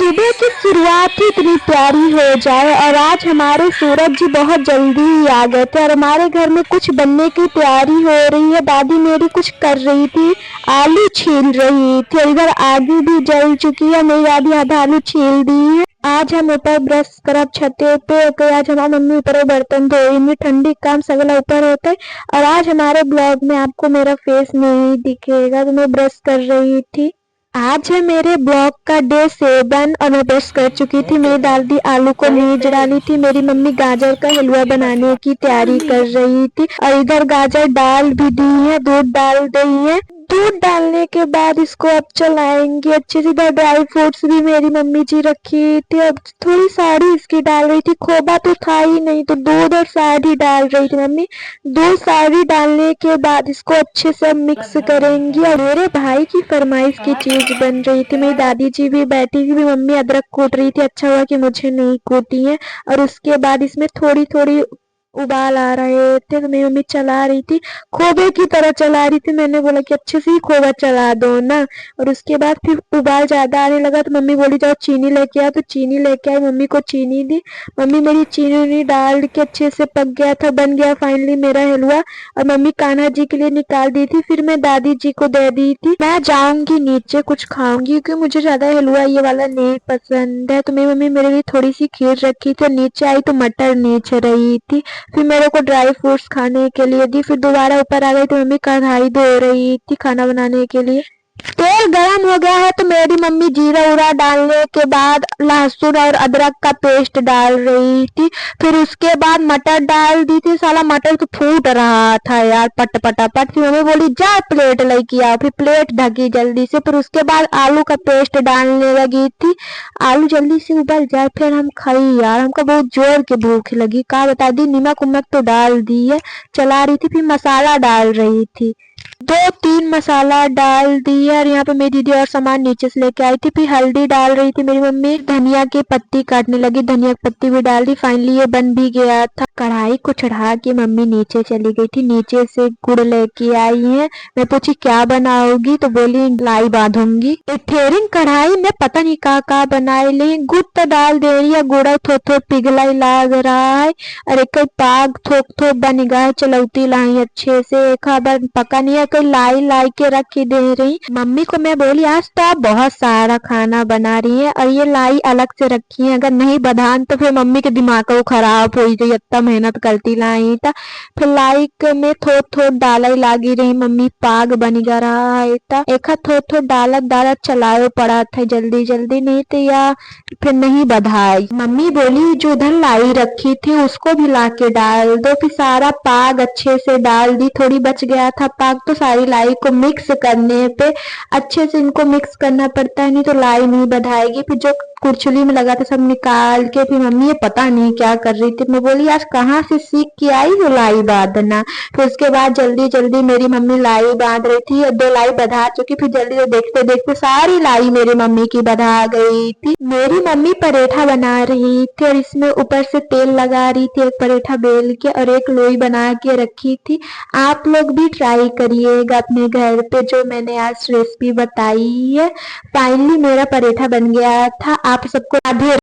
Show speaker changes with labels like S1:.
S1: सुबह की शुरुआत ही इतनी प्यारी हो जाए और आज हमारे सूरज जी बहुत जल्दी ही आ गए थे और हमारे घर में कुछ बनने की तैयारी हो रही है। दादी मेरी कुछ कर रही थी, आलू छील रही थी और इधर आलू भी जल चुकी है। मेरी दादी आधा आलू छील दी है। आज हम ऊपर ब्रश करब छते पे ओके। आज हमारी मम्मी ऊपर बर्तन धोई, ठंडी काम सगला ऊपर होता है। और आज हमारे ब्लॉग में आपको मेरा फेस नहीं दिखेगा तो मैं ब्रश कर रही थी। आज है मेरे ब्लॉग का डे 7 और मैं ब्रश कर चुकी थी। मेरी दादी आलू को नीच डाली थी। मेरी मम्मी गाजर का हलवा बनाने की तैयारी कर रही थी और इधर गाजर डाल भी दी है, दूध डाल दी है। दूध डालने के बाद इसको अब चलाएंगे अच्छे से। इधर ड्राई फ्रूट्स भी मेरी मम्मी जी रखी थी। अब थोड़ी साड़ी इसकी डाल रही थी, खोबा तो था ही नहीं तो दूध और साड़ी डाल रही थी मम्मी। दूध साड़ी डालने के बाद इसको अच्छे से मिक्स करेंगी। और मेरे भाई की फरमाइश की चीज बन रही थी। मेरी दादी जी भी बैठी थी, मम्मी अदरक कूट रही थी। अच्छा हुआ कि मुझे नहीं कूटी है। और उसके बाद इसमें थोड़ी थोड़ी उबाल आ रहे थे तो मेरी मम्मी चला रही थी, खोबे की तरह चला रही थी। मैंने बोला कि अच्छे से ही खोबा चला दो ना। और उसके बाद फिर उबाल ज्यादा आने लगा तो मम्मी बोली जाओ चीनी लेके आओ, तो चीनी लेके आई। मम्मी को चीनी दी, मम्मी मेरी चीनी डाल के अच्छे से पक गया था, बन गया फाइनली मेरा हलवा। और मम्मी कान्हा जी के लिए निकाल दी थी, फिर मैं दादी जी को दे दी थी। मैं जाऊंगी नीचे कुछ खाऊंगी क्योंकि मुझे ज्यादा हलवा ये वाला नहीं पसंद है। तो मेरी मम्मी मेरे लिए थोड़ी सी खीर रखी थी। नीचे आई तो मटर नीच रही थी। फिर मेरे को ड्राई फ्रूट्स खाने के लिए दी। फिर दोबारा ऊपर आ गई तो मम्मी कढ़ाई धो रही थी खाना बनाने के लिए। तेल गरम हो गया है तो मेरी मम्मी जीरा उरा डालने के बाद लहसुन और अदरक का पेस्ट डाल रही थी। फिर उसके बाद मटर डाल दी थी। साला मटर तो फूट रहा था यार पट पटापट। फिर मम्मी बोली जा प्लेट लेके आओ, फिर प्लेट ढकी जल्दी से। फिर उसके बाद आलू का पेस्ट डालने लगी थी। आलू जल्दी से उबल जाए फिर हम खाई। यार हमको बहुत जोर के भूख लगी, का बता दी। नमक उमक तो डाल दी है, चला रही थी। फिर मसाला डाल रही थी, 2-3 मसाला डाल दिया। और यहाँ पे मेरी दीदी और सामान नीचे से लेके आई थी। फिर हल्दी डाल रही थी मेरी मम्मी, धनिया की पत्ती काटने लगी, धनिया की पत्ती भी डाल दी। फाइनली ये बन भी गया था। कढ़ाई को चढ़ा के मम्मी नीचे चली गई थी, नीचे से गुड़ लेके आई है। मैं पूछी क्या बनाओगी तो बोली लाई बांधूंगी। ठेरिंग कढ़ाई में पता नहीं का बनाए, लेकिन गुड़ तो डाल दे रही है। गुड़ा थो पिघला लाग रहा है। और एक पाग थोक बन गया, चलौती लाई अच्छे से। एक बार पका नहीं है, कोई लाई के रखी दे रही। मम्मी को मैं बोली आज तो आप बहुत सारा खाना बना रही है और ये लाई अलग से रखी है, अगर नहीं बधान तो फिर मम्मी के दिमाग को खराब हो गई, इतना मेहनत करती लाई था। फिर लाई में थोड़ डाला लागी रही मम्मी, पाग बन जा रहा है था। एक थोड़ डालत चलाए पड़ा था जल्दी जल्दी, नहीं तो या फिर नहीं बधाई। मम्मी बोली जो उधर लाई रखी थी उसको भी ला के डाल दो। फिर सारा पाग अच्छे से डाल दी, थोड़ी बच गया था पाग तो सारी लाई को मिक्स करने पे अच्छे से इनको मिक्स करना पड़ता है, नहीं तो लाई नहीं बधाएगी। फिर जो कुरछुली में लगा था सब निकाल के फिर मम्मी ये पता नहीं क्या कर रही थी। मैं बोली आज कहाँ से सीख के आई हो लाई बांधना। फिर उसके बाद जल्दी जल्दी मेरी मम्मी लाई बांध रही थी, 2 लाई बधा चुकी। फिर जल्दी से देखते देखते सारी लाई मेरी मम्मी की बधा गई थी। मेरी मम्मी परेठा बना रही थी और इसमें ऊपर से तेल लगा रही थी, एक परेठा बेल के और एक लोई बना के रखी थी। आप लोग भी ट्राई करिएगा अपने घर पे जो मैंने आज रेसिपी बताई है। फाइनली मेरा परेठा बन गया था। आप सबको राधे